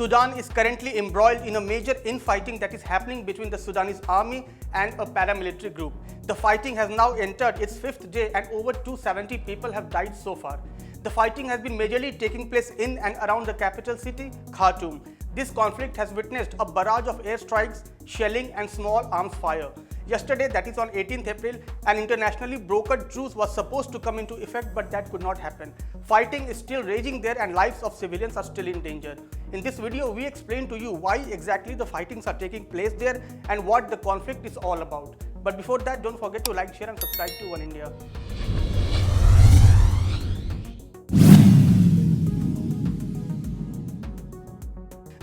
Sudan is currently embroiled in a major infighting that is happening between the Sudanese army and a paramilitary group. The fighting has now entered its 5th day and over 270 people have died so far. The fighting has been majorly taking place in and around the capital city, Khartoum. This conflict has witnessed a barrage of airstrikes, shelling and small arms fire. Yesterday, that is on 18th April, an internationally brokered truce was supposed to come into effect, but that could not happen. Fighting is still raging there and lives of civilians are still in danger. In this video, we explain to you why exactly the fightings are taking place there and what the conflict is all about. But before that, don't forget to like, share and subscribe to Oneindia.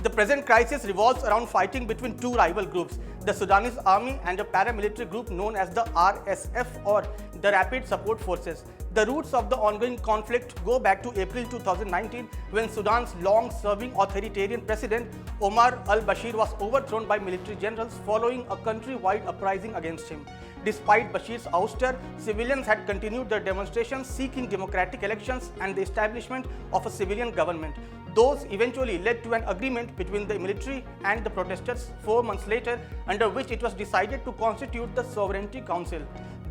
The present crisis revolves around fighting between two rival groups, the Sudanese army and a paramilitary group known as the RSSF or the Rapid Support Forces. The roots of the ongoing conflict go back to April 2019 when Sudan's long-serving authoritarian president Omar al-Bashir was overthrown by military generals following a countrywide uprising against him. Despite Bashir's ouster, civilians had continued their demonstrations seeking democratic elections and the establishment of a civilian government. Those eventually led to an agreement between the military and the protesters 4 months later, under which it was decided to constitute the Sovereignty Council.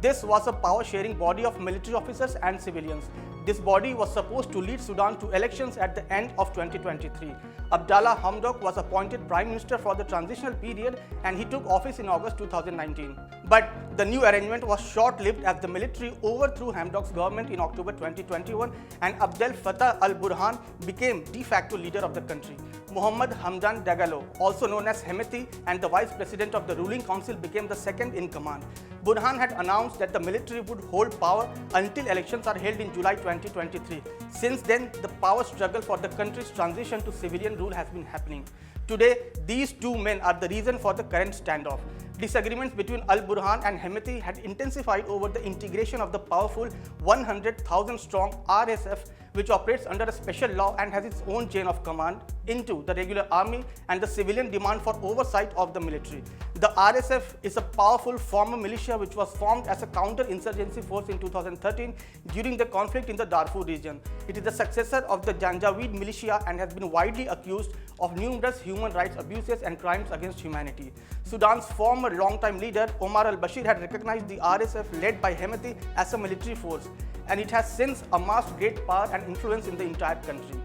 This was a power-sharing body of military officers and civilians. This body was supposed to lead Sudan to elections at the end of 2023. Abdallah Hamdok was appointed Prime Minister for the transitional period and he took office in August 2019. But the new arrangement was short-lived as the military overthrew Hamdok's government in October 2021 and Abdel Fattah al-Burhan became de facto leader of the country. Mohammed Hamdan Dagalo, also known as Hemeti, and the Vice President of the ruling council became the second in command. Burhan had announced that the military would hold power until elections are held in July 2023. Since then, the power struggle for the country's transition to civilian rule has been happening. Today, these two men are the reason for the current standoff. Disagreements between al-Burhan and Hemeti had intensified over the integration of the powerful 100,000-strong RSF, which operates under a special law and has its own chain of command, into the regular army and the civilian demand for oversight of the military. The RSF is a powerful former militia which was formed as a counter-insurgency force in 2013 during the conflict in the Darfur region. It is the successor of the Janjaweed militia and has been widely accused of numerous human rights abuses and crimes against humanity. Sudan's former long-time leader Omar al-Bashir had recognized the RSF led by Hemeti as a military force, and it has since amassed great power and influence in the entire country.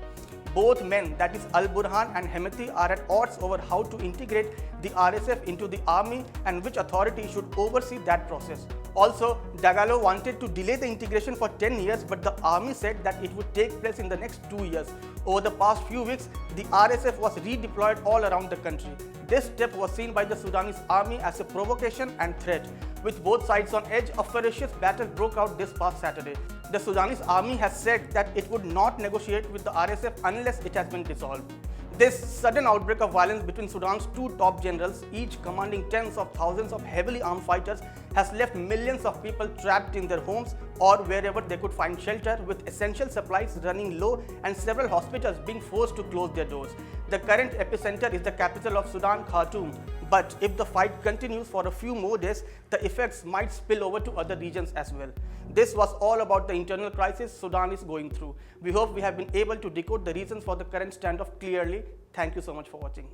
Both men, that is al-Burhan and Hemeti, are at odds over how to integrate the RSF into the army and which authority should oversee that process. Also, Dagalo wanted to delay the integration for 10 years, but the army said that it would take place in the next 2 years. Over the past few weeks, the RSF was redeployed all around the country. This step was seen by the Sudanese army as a provocation and threat. With both sides on edge, a ferocious battle broke out this past Saturday. The Sudanese army has said that it would not negotiate with the RSF unless it has been dissolved. This sudden outbreak of violence between Sudan's two top generals, each commanding tens of thousands of heavily armed fighters, has left millions of people trapped in their homes or wherever they could find shelter, with essential supplies running low and several hospitals being forced to close their doors. The current epicenter is the capital of Sudan, Khartoum. But if the fight continues for a few more days, the effects might spill over to other regions as well. This was all about the internal crisis Sudan is going through. We hope we have been able to decode the reasons for the current standoff clearly. Thank you so much for watching.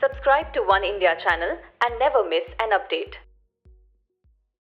Subscribe to Oneindia channel and never miss an update.